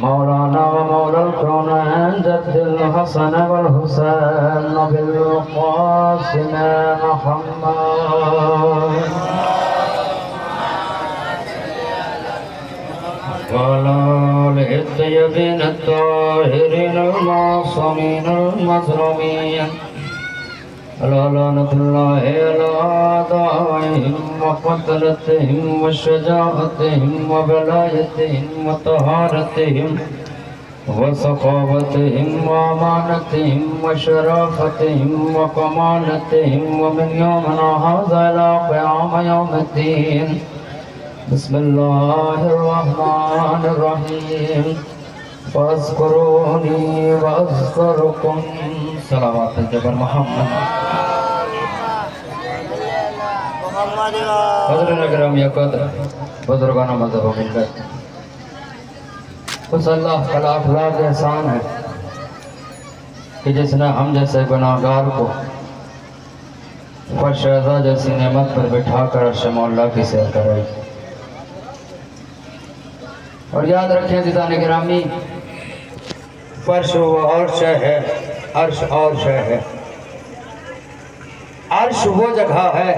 مولانا ومولى الكونين جد الحسن والحسين بالقاسم محمد وعلى آله الطيبين الطاهرين المعصومين المظلومين لعنة الله على أعدائهم وقتلتهم وشجاعتهم وبلايتهم وطهارتهم وسخاوتهم وأمانتهم وشرافتهم وكمالتهم ومن يومنا هذا إلى قيام يوم الدين. بسم الله الرحمن الرحيم. فاذكروني واذكركم. صلوات الجبر محمد. حضرت اکرام یا قدر بزرگان مذہب و ملت، اس اللہ کا لاکھ لاکھ احسان ہے کہ جس نے ہم جیسے گناہگار کو فرش رضا جیسی نعمت پر بٹھا کر عرش مولا کی سیر کرائی. اور یاد رکھیں عزیزان گرامی، فرش وہ اور شے ہے، عرش اور شے ہے. عرش وہ جگہ ہے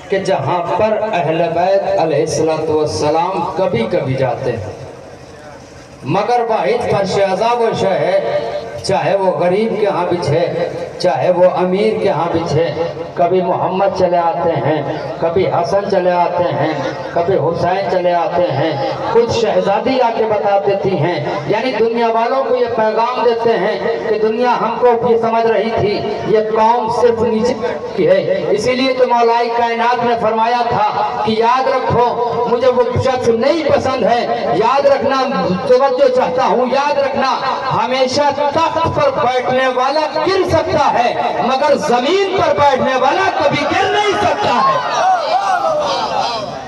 کہ جہاں پر اہل بیت علیہ السلام کبھی کبھی جاتے ہیں، مگر واحد فرش عزا وہ شے ہے، چاہے وہ غریب کے ہاں بچھے چاہے وہ امیر کے ہاں بچھے، کبھی محمد چلے آتے ہیں، کبھی حسن چلے آتے ہیں، کبھی حسین چلے آتے ہیں. خود شہزادی آ کے بتا دیتی ہیں، یعنی دنیا والوں کو یہ پیغام دیتے ہیں کہ دنیا ہم کو بھی سمجھ رہی تھی یہ قوم صرف نیچے کی ہے. اسی لیے تو مولا کائنات نے فرمایا تھا کہ یاد رکھو مجھے وہ شخص نہیں پسند ہے، یاد رکھنا توجہ چاہتا ہوں، یاد رکھنا ہمیشہ تخت پر بیٹھنے والا گر سکتا ہے مگر زمین پر بیٹھنے والا کبھی گر نہیں سکتا ہے.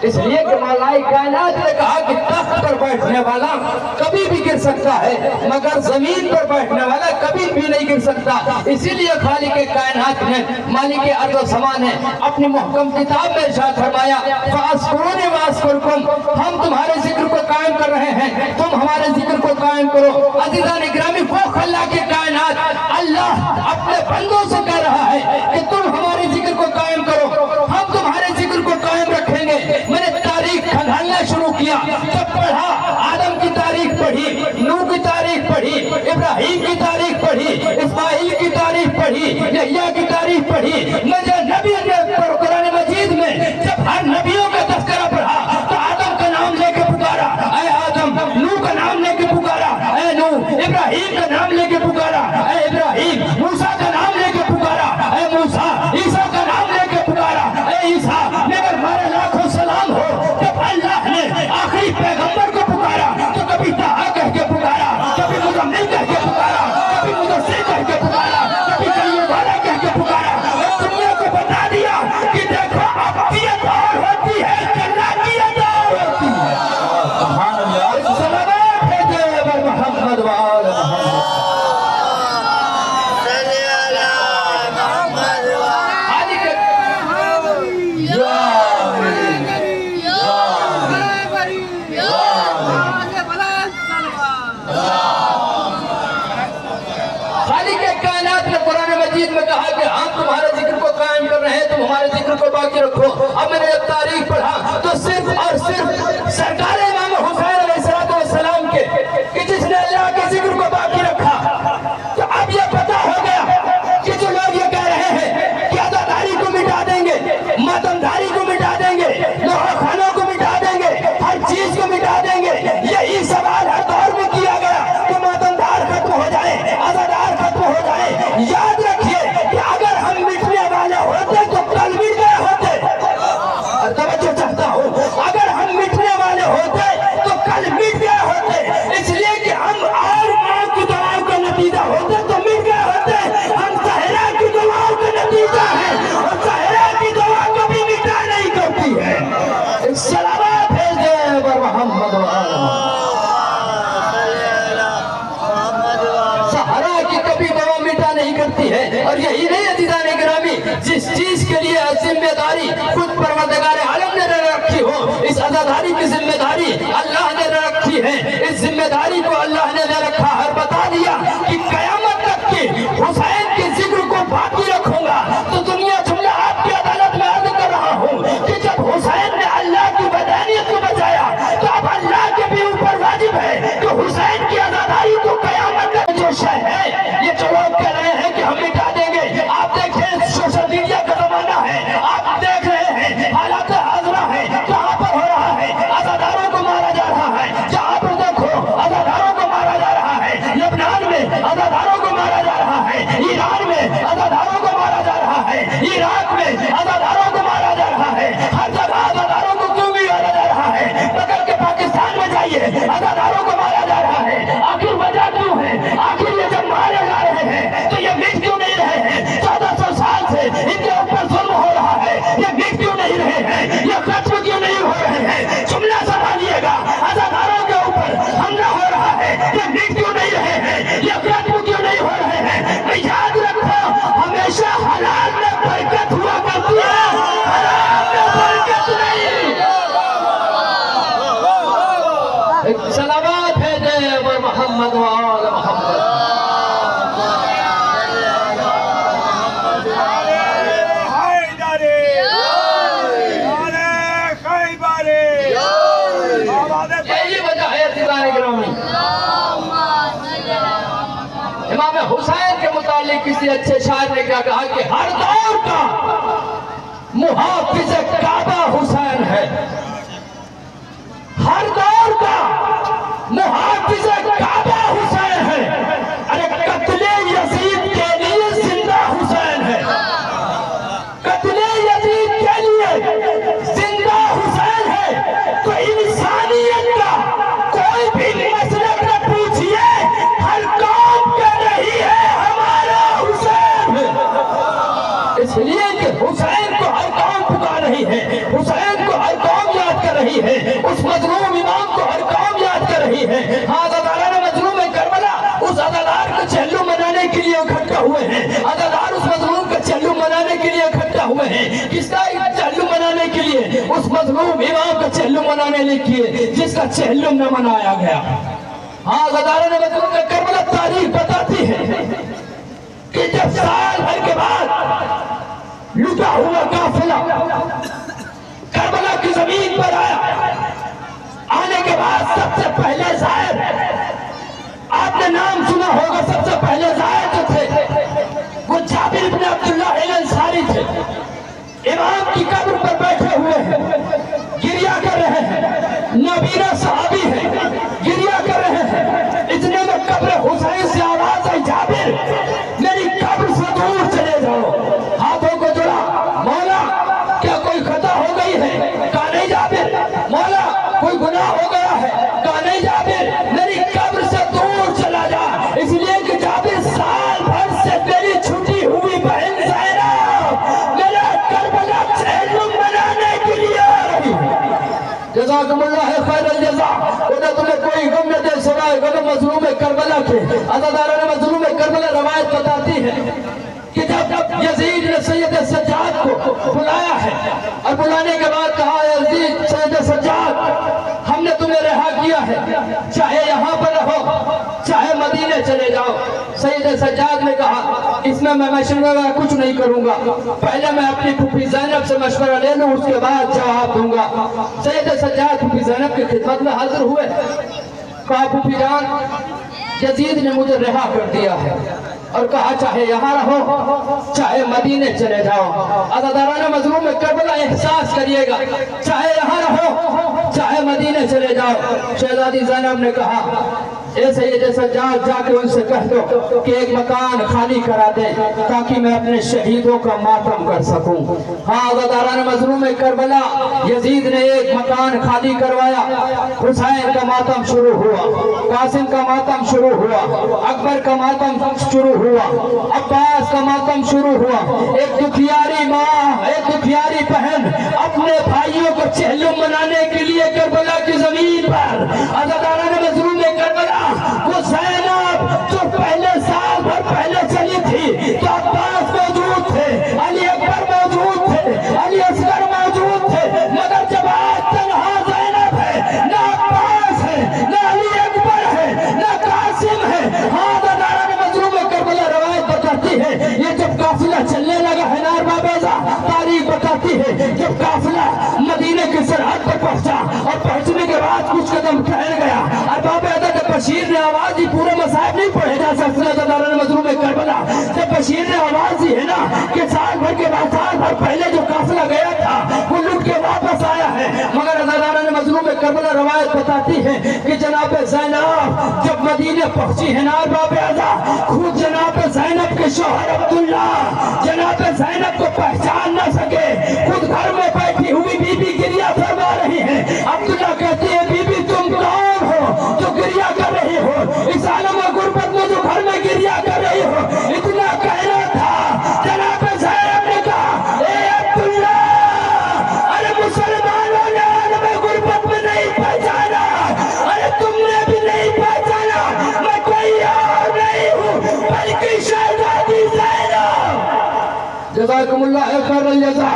اس لیے کہ مولا کائنات نے کہا کہ تخت پر بیٹھنے والا کبھی بھی گر سکتا ہے مگر زمین پر بیٹھنے والا کبھی بھی نہیں گر سکتا. اسی لیے خالق کائنات نے مالک ارض و سما نے اپنی محکم کتاب میں ارشاد فرمایا فَأَذْكُرُونِي وَأَذْكُرْكُمْ، ہم تمہارے ذکر کو قائم کر رہے ہیں، تم ہمارے ذکر کو قائم کرو. عزیزان گرامی، وہ خلاق کائنات اللہ اپنے بندوں سے کہہ رہا ہے کہ تم ہمارے ذکر کو قائم کرو، ہم تمہارے ذکر کو قائم رکھیں گے. میں نے تاریخ کھنگالنا شروع کیا، جب پڑھا آدم کی تاریخ پڑھی، نوح کی تاریخ پڑھی، ابراہیم کی تاریخ پڑھی، اسماعیل کی تاریخ پڑھی، یحییٰ کی تاریخ پڑھی. مجھے نبی نے قرآن مجید میں جب ہر نبیوں کا تذکرہ پڑھا تو آدم کا نام لے کے پکارا اے آدم، نوح کا نام لے کے پکارا اے نوح، ابراہیم کا نام لے کے پکارا اے ابراہیم، موسیٰ کا نام لے کے پکارا اے موسیٰ، عیسیٰ کا نام لے کے پکارا اے عیسیٰ. مگر ہمارے لاکھوں سلام ہو جب اللہ نے آخری پیغمبر کو پکارا تو کبھی طٰہٰ کہہ کے پکارا، کبھی مزمل کہہ کے پکارا، کبھی مدثر کہہ کے پکارا، کبھی کلیم والا کہہ کے پکارا. دنیا کو بتا دیا کہ دیکھو ابدیت اور ہوتی ہے، جناتیت اور ہوتی ہے. سبحان اللہ. صلوات بھیجے بر محمد و آل محمد. ہمارے ذکر کو باقی رکھو. اب میں نے جب تاریخ پڑھا تو صرف اور صرف سرکار امام حسین علیہ السلام کے کہ جس نے اللہ کے ذکر کو باقی رکھا. تو اب یہ پتا ہو گیا کہ جو لوگ یہ کہہ رہے ہیں کہ عزاداری کو مٹا دیں گے، ماتمداری کو مٹا دیں گے، لوہا خانوں کو مٹا دیں گے، ہر چیز کو مٹا دیں گے، یہی سوال ہر دور میں کیا گیا کہ ماتمدار ختم ہو جائے، عزادار ختم ہو جائے. یاد رکھیے کہ اگر ہم مٹنے والے ہوتے تو کل مٹ گئے ہوتے. توجہ چاہتا ہوں، اگر ہم مٹنے والے ہوتے تو کل مٹ گئے ہوتے. اس لیے کہ ہم اور ماں کی دعاؤں کا نتیجہ ہوتے تو مٹ گئے ہوتے. ہم زہرا کی دعاؤں کا نتیجہ ہے اور زہرا کی دعا کبھی مٹا نہیں کرتی ہے. صلوات بھیجے بر محمد و آل محمد. سہرا کی کبھی دعا مٹا نہیں کرتی ہے. اور یہی نہیں عزیزان گرامی، جس چیز کے لیے ذمہ داری خود پروردگار عالم نے رکھی ہو، اس عزاداری کی ذمہ داری اللہ نے رکھی बाकी है, इस जिम्मेदारी को अल्लाह ने ले रखा है और बता दिया कि कयामत तक के हुसैन के जिक्र को बाकी रखूंगा। तो दुनिया जुमला आपकी अदालत में अर्ज कर रहा हूँ कि जब हुसैन ने अल्लाह की वदानियत को बचाया तो अब अल्लाह के भी ऊपर वाजिब है कि हुसैन की आजादारी को कयामत तक जो शय है, ये जो लोग कह रहे हैं कि हम मिटा देंगे, आप देखें सोशल मीडिया का जमाना है, आप देख रहे हैं हालात हाजरा है, कहाँ पर हो रहा है, आजादारों को मारा जा रहा है, जहाँ पर देखो आजादारों को मारा जा रहा है, लबनान में आजादारों को मारा जा रहा है, ईरान में आजादारों को मारा जा रहा है, इराक में आजादारों को मारा जा रहा है, हर जगह आजादारों को क्यों भी मारा जा रहा है? पकड़ के पाकिस्तान में जाइए, आजादारों को मारा जा रहा है। आखिर वजह क्यों है? आखिर ये जब मारे जा रहे हैं तो ये मिट क्यों नहीं रहे हैं? 1400 साल से इनके ऊपर जुल्म हो रहा है, ये मिट क्यों नहीं रहे हैं? ये खत्म क्यों नहीं हो रहे हैं? जुमला संभालिएगा, आजादारों के ऊपर हमला हो रहा है, ये मिट क्यों नहीं रहे हैं? ये खत्म क्यों नहीं हो रहे हैं? मैं याद रखो, हमेशा हलाल में बरकत हुआ करती है, हराम में बरकत नहीं। एक सलावत है दे मोहम्मद वाल मोहम्मद। यही वजह है दीवाने गिरामी। इमाम हुसैन के मुतालिक किसी अच्छे शायर ने क्या कहा कि हर दौर का मुहाफिज काबा हुसैन है, हर दौर का मुहाफिज काबा हुसैन है। अरे कत्ले यजीद के लिए जिंदा हुसैन है, कत्ले यजीद के लिए जिंदा हुसैन है। तो इंसानियत का कोई भी मसलक न पूछिए, हर कौम कह रही है हमारा हुसैन है। इसलिए कि हुसैन को हर कौम पुकार रही है, हुसैन को हर कौम याद कर रही है, उस मजलूम इमाम को हर कौम याद कर रही है। हाँ, अज़ादारान मजलूम करबला उस अज़ादार का चेल्लू मनाने के लिए इकट्ठा हुए हैं, अज़ादार उस मजलूम का चेल्लू मनाने के लिए इकट्ठा हुए हैं। किसका चेल्लू मनाने के लिए? उस मजलूम इमाम का चेल्लू मनाने के लिए जिसका चेल्लू न मनाया गया। हाँ, अज़ादारान मजलूम में करबला तारीख बताती है कि जब साल भर के बाद लुटा हुआ काफिला करबला की जमीन पर आया, आने के बाद सबसे पहले जायर, आपने नाम सुना होगा, सबसे पहले जायर जो थे वो जाबिर इब्न अब्दुल्लाह अल-अंसारी थे। इमाम की कब्र पर बैठे हुए हैं, गिरिया कर रहे हैं, नबीना सहाबी हैं, गिरिया कर रहे हैं। इतने में कब्र हुसैन से आवाज आई, जाबिर मेरी कब्र से दूर चले जाओ। हाथों को जोड़ा, मौला क्या कोई खता हो गई है? कहा नहीं जाबिर। मौला कोई गुनाह हो गया है? कहा नहीं जाबिर, मेरी कब्र से दूर चला जा। इसलिए कि जाबिर साल भर से मेरी छुट्टी हुई बहन ज़ैनब मेरा करबला चेल्लू मनाने के लिए आ रही है। जज़ाकुमुल्लाह खैरल जज़ा। उन्हें तुम्हें कोई गम न दे सिवाय गम मजलूम करबला के। अज़ादारान मजलूम करबला रवायत बताती है कि जब यजीद ने सैयद सज्जाद को बुलाया है और बुलाने के बाद कहा, यजीद सैयद सज्जाद हमने तुम्हें रिहा किया है, चाहे यहाँ पर रहो चाहे मदीने चले जाओ। सैयद सज्जाद ने कहा, इसमें मैं मशवरा कुछ नहीं करूंगा, पहले मैं अपनी फूफी ज़ैनब से मशवरा ले लूं, उसके बाद जवाब दूंगा। सैयद सज्जाद फूफी ज़ैनब की खिदमत में हाजिर हुए, कहा फूफी जान, यजीद ने मुझे रिहा कर दिया है और कहा चाहे यहाँ रहो चाहे मदीने चले जाओ। अज़ादारान मजलूम में करबला एहसास करिएगा, चाहे यहाँ रहो चाहे मदीने चले जाओ। शहजादी ज़ैनब ने कहा, ऐसे ये जैसा जाके उनसे कह दो कि एक मकान खाली करा दे ताकि मैं अपने शहीदों का मातम कर सकूं। हाँ, अज़ादारान मजलूम में करबला यजीद ने एक मकान खाली करवाया, हुसैन का मातम शुरू हुआ, कासिम का मातम शुरू हुआ, अकबर का मातम शुरू हुआ, अब्बास का मातम शुरू हुआ। एक दुखियारी माँ, एक दुखियारी बहन अपने भाइयों को चेल्लू मनाने के लिए करबला की जमीन पर, अज़ादारान मजलूम में करबला वो ज़ैनब जो पहले साल भर पहले चली थी, तो अब्बास मौजूद थे, अली अकबर मौजूद थे, अली असगर मौजूद थे, मगर जब आज तन्हा ज़ैनब है, ना अब्बास है ना कुछ कदम ठहर गया। अरबाब अदद बशीर ने आवाज दी, पूरे मसाइब नहीं पढ़े जा सकते दारुल मजलूम में करबला। जब बशीर ने आवाज दी है ना कि साल भर के बाद, साल भर पहले जो काफिला गया था वो लुट के वापस आया है, मगर दारुल मजलूम में करबला रवायत बताती है कि जनाब ज़ैनब जब मदीने पहुंची है ना, अरबाब अदद खुद जनाब ज़ैनब के शौहर अब्दुल्ला जनाब ज़ैनब को पहचान न सके, खुद घर में बैठी हुई बीबी गिरिया फरमा रही है। अब्दुल्ला कहती है, बीबी तुम कौन हो जो गिरिया कर रही हो, इस आलम गुर्बत में जो घर में गिरिया कर रही हो। इतना कहना था, जनाब ज़ैनब ने कहा, ए अब्दुल्ला, अरे मुसलमानों ने आलम गुर्बत में नहीं पहचाना, अरे तुमने भी नहीं पहचाना, मैं कोई और नहीं हूँ बल्कि शहजादी ज़ैनब। जज़ाकुमुल्लाह खैरल जज़ा।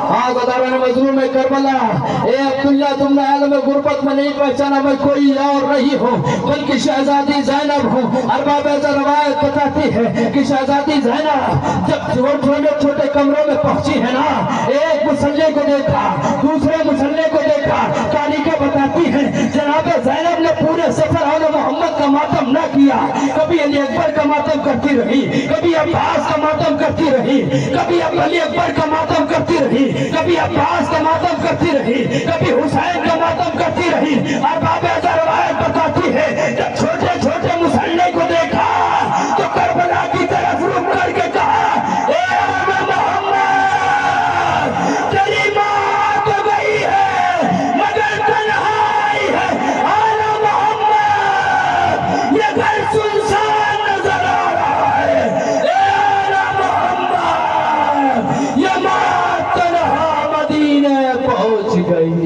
हाँ दारुल मजलूम में करबला, ए अब्दुल्ला तुमने आलम गुर्बत में नहीं पहचाना, मैं कोई और नहीं हूँ बल्कि शहजादी ज़ैनब हूँ। अरबाब अदद रवायत बताती है कि शहजादी ज़ैनब जब छोटे छोटे कमरों में पहुंची है ना, एक मुसल्ले को देखा, दूसरे मुसल्ले को देखा। तारीखें बताती है जनाब ज़ैनब ने पूरे सफर आले मोहम्मद का मातम न किया, कभी अली अकबर का मातम करती रही, कभी अब्बास का मातम करती रही, कभी अली अकबर का मातम करती रही, कभी अब्बास का मातम करती रही, कभी हुसैन का मातम करती रही। अरबाब अदद रवायत बताती है जब छोटे छोटे मुसल्ले को देखा तो करबला की तरफ रुक करके कहा, ए मोहम्मद, तेरी माँ तो गई है मगर तन्हाई है, आला मोहम्मद ये घर सुनसान नजर आ रहा है, ए आला मोहम्मद ये माँ तन्हा मदीने पहुंच गई,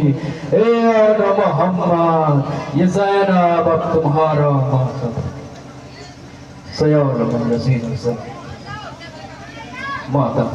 ए आला मोहम्मद ये ज़ैनब अब तुम्हारा मातम सयालम लज़ीन मातम।